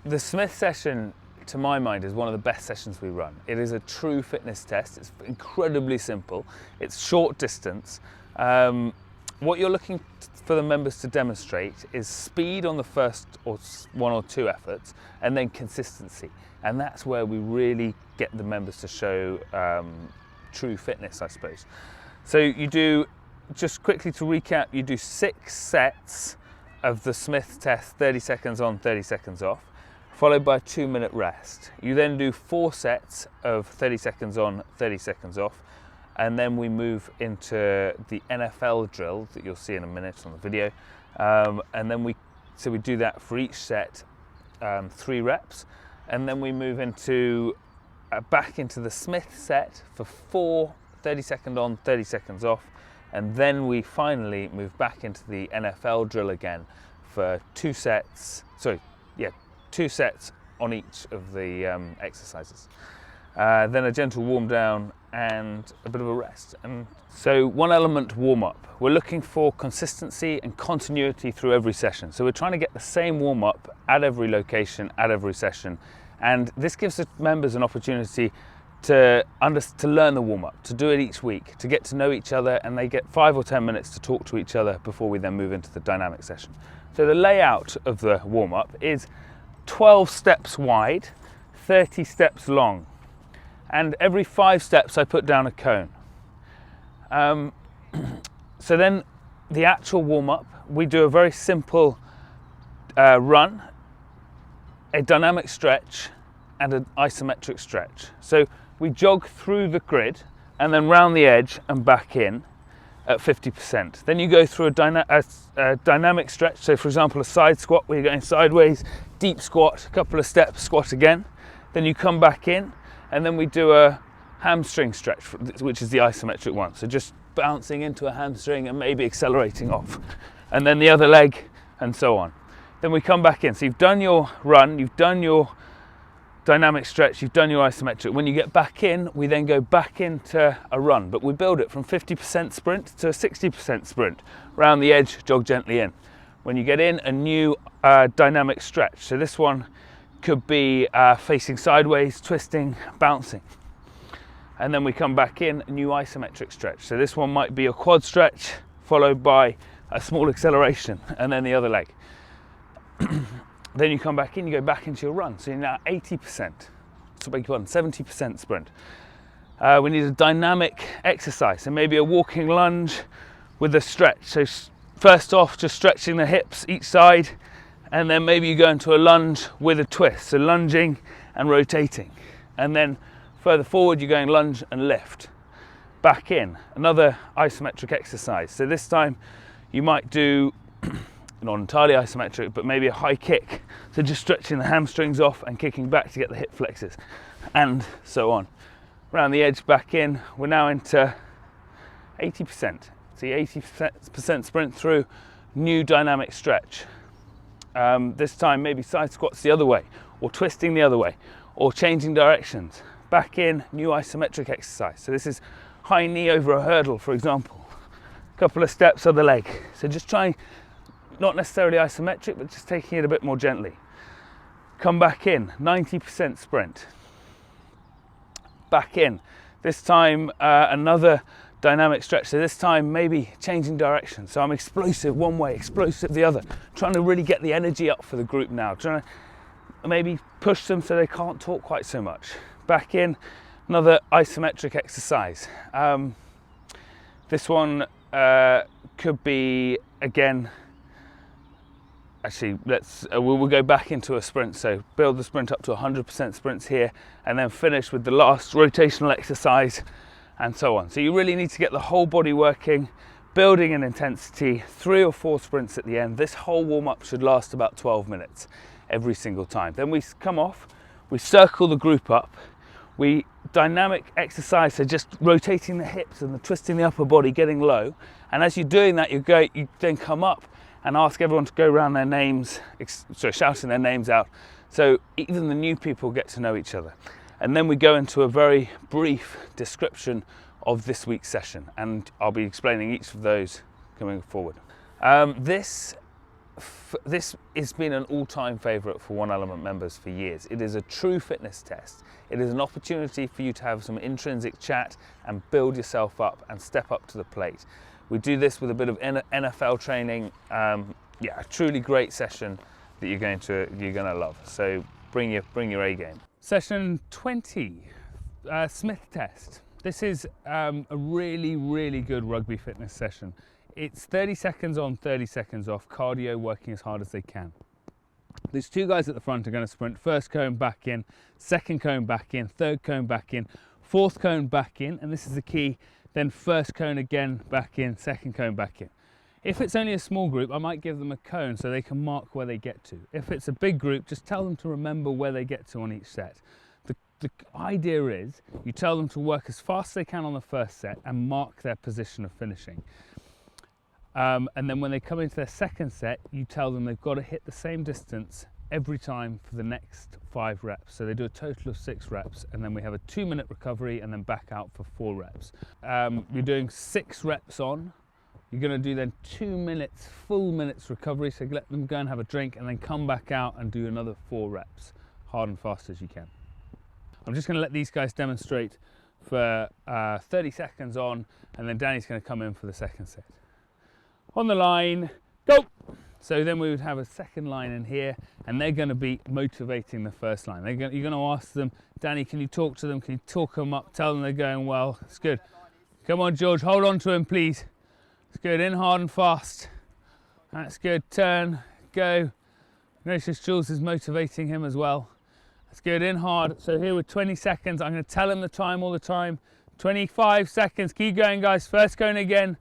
The Smith session, to my mind, is one of the best sessions we run. It is a true fitness test. It's incredibly simple. It's short distance. What you're looking for the members to demonstrate is speed on the first one or two efforts, and then consistency. And that's where we really get the members to show true fitness, I suppose. So you do, just quickly to recap, you do 6 sets of the Smith test, 30 seconds on, 30 seconds off, followed by a 2-minute rest. You then do 4 sets of 30 seconds on, 30 seconds off, and then we move into the NFL drill that you'll see in a minute on the video. And then we do that for each set, 3 reps, and then we move into back into the Smith set for 4 30 second on, 30 seconds off, and then we finally move back into the NFL drill again for 2 sets. 2 sets on each of the exercises. Then a gentle warm down and a bit of a rest. And so 1 element warm up. We're looking for consistency and continuity through every session. So we're trying to get the same warm up at every location, at every session. And this gives the members an opportunity to learn the warm up, to do it each week, to get to know each other, and they get 5 or 10 minutes to talk to each other before we then move into the dynamic session. So the layout of the warm up is 12 steps wide, 30 steps long, and every 5 steps I put down a cone. So then the actual warm-up, we do a very simple run, a dynamic stretch, and an isometric stretch. So we jog through the grid and then round the edge and back in at 50%. Then you go through a dynamic stretch. So for example, a side squat where you're going sideways, deep squat, a couple of steps, squat again. Then you come back in, and then we do a hamstring stretch, which is the isometric one. So just bouncing into a hamstring and maybe accelerating off. And then the other leg, and so on. Then we come back in. So you've done your run, you've done your dynamic stretch, you've done your isometric. When you get back in, we then go back into a run, but we build it from 50% sprint to a 60% sprint. Round the edge, jog gently in. When you get in, a new dynamic stretch. So this one could be facing sideways, twisting, bouncing. And then we come back in, a new isometric stretch. So this one might be a quad stretch followed by a small acceleration, and then the other leg. Then you come back in, you go back into your run. So you're now 80%, so beg your pardon, 70% sprint. We need a dynamic exercise, so maybe a walking lunge with a stretch. So first off, just stretching the hips each side, and then maybe you go into a lunge with a twist, so lunging and rotating. And then further forward, you're going lunge and lift. Back in, another isometric exercise. So this time you might do, not entirely isometric, but maybe a high kick. So just stretching the hamstrings off and kicking back to get the hip flexors, and so on. Around the edge, back in. We're now into 80%. See, 80% sprint through, new dynamic stretch. This time maybe side squats the other way, or twisting the other way, or changing directions. Back in, new isometric exercise. So this is high knee over a hurdle, for example. A couple of steps other leg. So just trying, not necessarily isometric, but just taking it a bit more gently. Come back in, 90% sprint. Back in. This time another dynamic stretch. So this time maybe changing direction. So I'm explosive one way, explosive the other. Trying to really get the energy up for the group now. Trying to maybe push them so they can't talk quite so much. Back in, another isometric exercise. This one could be, again, actually we'll go back into a sprint. So build the sprint up to 100% sprints here, and then finish with the last rotational exercise, and so on. So you really need to get the whole body working, building in intensity, 3 or 4 sprints at the end. This whole warm-up should last about 12 minutes every single time. Then we come off, we circle the group up, we dynamic exercise, so just rotating the hips and the twisting the upper body, getting low. And as you're doing that, you then come up and ask everyone to go around their names, shouting their names out. So even the new people get to know each other. And then we go into a very brief description of this week's session, and I'll be explaining each of those coming forward. This this has been an all-time favourite for One Element members for years. It is a true fitness test. It is an opportunity for you to have some intrinsic chat and build yourself up and step up to the plate. We do this with a bit of NFL training. Yeah, a truly great session that you're going to love. So bring your A game. Session 20, Smith test. This is a really good rugby fitness session. It's 30 seconds on, 30 seconds off, cardio, working as hard as they can. These two guys at the front are going to sprint first cone back in, second cone back in, third cone back in, fourth cone back in, and this is the key, then first cone again back in, second cone back in. If it's only a small group, I might give them a cone so they can mark where they get to. If it's a big group, just tell them to remember where they get to on each set. The idea is you tell them to work as fast as they can on the first set and mark their position of finishing. And then when they come into their second set, you tell them they've got to hit the same distance every time for the next 5 reps. So they do a total of 6 reps, and then we have a 2-minute recovery and then back out for 4 reps. You're doing 6 reps on. You're going to do then 2 minutes, full minutes recovery. So let them go and have a drink and then come back out and do another 4 reps, hard and fast as you can. I'm just going to let these guys demonstrate for 30 seconds on, and then Danny's going to come in for the second set. On the line, go! So then we would have a second line in here, and they're going to be motivating the first line. You're going to ask them, Danny, can you talk to them? Can you talk them up? Tell them they're going well. It's good. Come on, George, hold on to him, please. It's good. In hard and fast. That's good. Turn, go. Notice Jules is motivating him as well. That's good. In hard. So here with 20 seconds, I'm going to tell him the time all the time. 25 seconds. Keep going, guys. First cone again.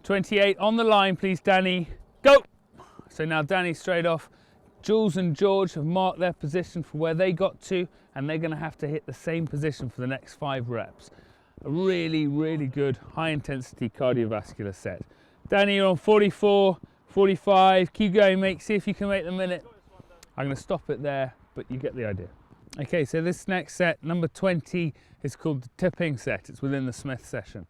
28 on the line, please, Danny. Go! So now Danny straight off. Jules and George have marked their position for where they got to, and they're going to have to hit the same position for the next 5 reps. A really good high-intensity cardiovascular set. Danny, you're on 44, 45. Keep going, mate. See if you can make the minute. I'm going to stop it there, but you get the idea. Okay, so this next set, number 20, is called the tipping set. It's within the Smith session.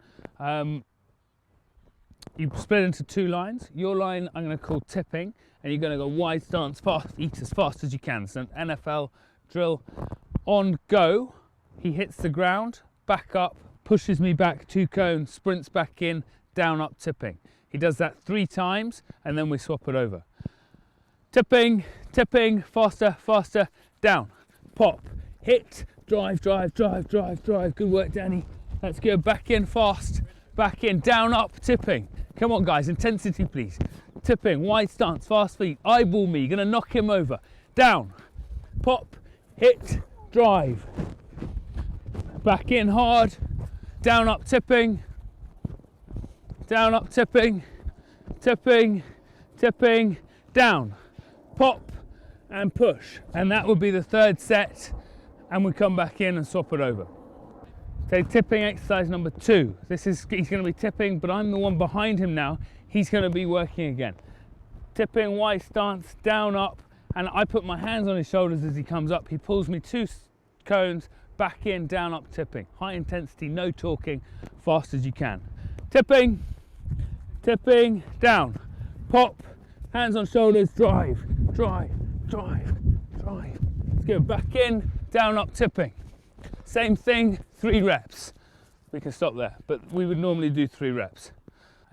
You split into 2 lines. Your line I'm going to call tipping, and you're going to go wide stance, fast, eat as fast as you can. So an NFL drill. On go, he hits the ground, back up, pushes me back 2 cones, sprints back in, down, up, tipping. He does that 3 times, and then we swap it over. Tipping, tipping, faster, faster, down, pop, hit, drive, drive, drive, drive, drive. Good work, Danny. That's good. Back in fast, back in, down, up, tipping. Come on, guys, intensity, please. Tipping, wide stance, fast feet, eyeball me. You're going to knock him over. Down, pop, hit, drive. Back in hard, down, up, tipping. Down, up, tipping, tipping, tipping, down, pop, and push. And that would be the 3rd set, and we come back in and swap it over. Okay, tipping exercise number 2. He's going to be tipping, but I'm the one behind him now. He's going to be working again. Tipping, wide stance, down, up, and I put my hands on his shoulders as he comes up. He pulls me 2 cones, back in, down, up, tipping. High intensity, no talking, fast as you can. Tipping, tipping, down, pop, hands on shoulders, drive, drive, drive, drive. Let's go back in, down, up, tipping. Same thing, 3 reps. We can stop there, but we would normally do 3 reps.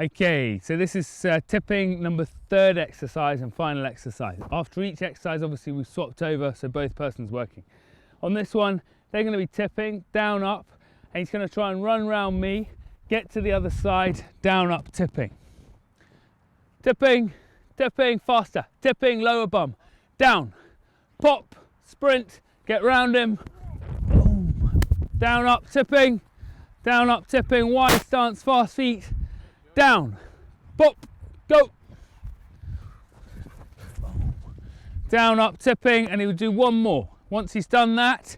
Okay, so this is tipping number 3rd exercise and final exercise. After each exercise, obviously we've swapped over, so both persons working. On this one, they're going to be tipping, down, up, and he's going to try and run around me, get to the other side, down, up, tipping. Tipping, tipping, faster, tipping, lower bum, down, pop, sprint, get round him, boom, down, up, tipping, wide stance, fast feet, down, pop, go, down, up, tipping, and he would do 1 more. Once he's done that,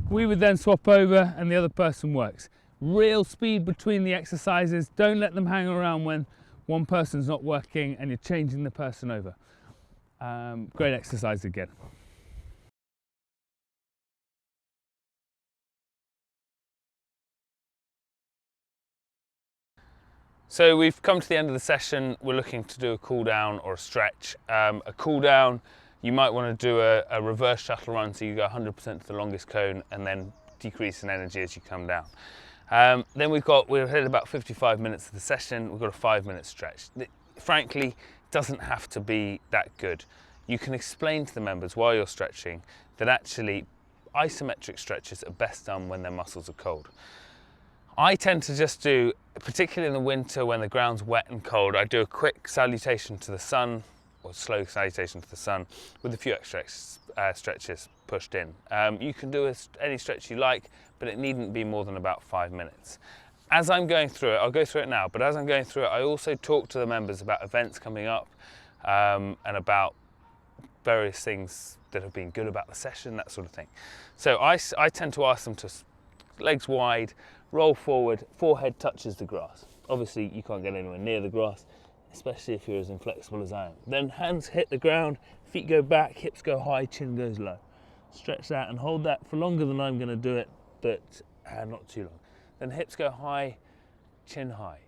we would then swap over and the other person works. Real speed between the exercises. Don't let them hang around when one person's not working and you're changing the person over. Great exercise again. So we've come to the end of the session. We're looking to do a cool down or a stretch. A cool down, you might want to do a reverse shuttle run, so you go 100% to the longest cone and then decrease in energy as you come down. Then we've hit about 55 minutes of the session. We've got a 5-minute stretch. Frankly, it doesn't have to be that good. You can explain to the members while you're stretching that actually isometric stretches are best done when their muscles are cold. I tend to just do, particularly in the winter when the ground's wet and cold, I do a quick salutation to the sun, or slow salutation to the sun, with a few extra stretches pushed in. You can do any stretch you like, but it needn't be more than about 5 minutes. As I'm going through it, I'll go through it now, but as I'm going through it, I also talk to the members about events coming up and about various things that have been good about the session, that sort of thing. So I tend to ask them to legs wide, roll forward, forehead touches the grass. Obviously you can't get anywhere near the grass, especially if you're as inflexible as I am. Then hands hit the ground, feet go back, hips go high, chin goes low. Stretch that and hold that for longer than I'm going to do it, but not too long. Then hips go high, chin high.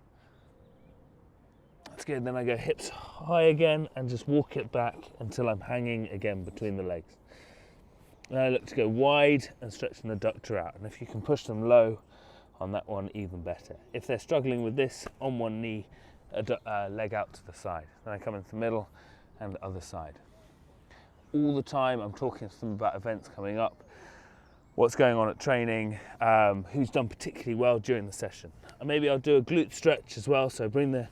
That's good. Then I go hips high again and just walk it back until I'm hanging again between the legs. Then I look to go wide and stretch an adductor out. And if you can push them low on that one, even better. If they're struggling with this, on one knee, leg out to the side. Then I come into the middle and the other side. All the time I'm talking to them about events coming up, what's going on at training, who's done particularly well during the session. And maybe I'll do a glute stretch as well, so bring the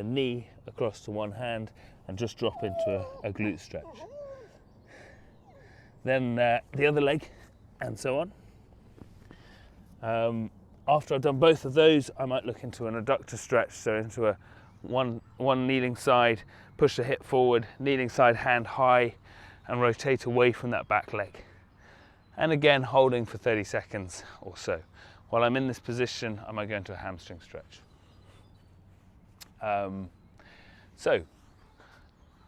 knee across to one hand and just drop into a glute stretch. Then the other leg, and so on. After I've done both of those, I might look into an adductor stretch, so into one kneeling side, push the hip forward, kneeling side, hand high, and rotate away from that back leg. And again, holding for 30 seconds or so. While I'm in this position, I might go into a hamstring stretch. So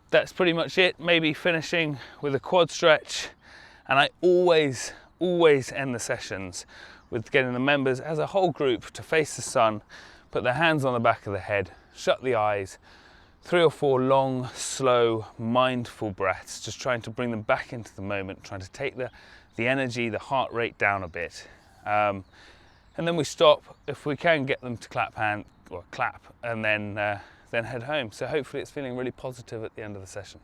that's pretty much it. Maybe finishing with a quad stretch. And I always end the sessions with getting the members as a whole group to face the sun, put their hands on the back of the head, shut the eyes, 3 or 4 long, slow, mindful breaths, just trying to bring them back into the moment, trying to take the energy, the heart rate down a bit. And then we stop if we can get them to clap, and then head home. So hopefully it's feeling really positive at the end of the session.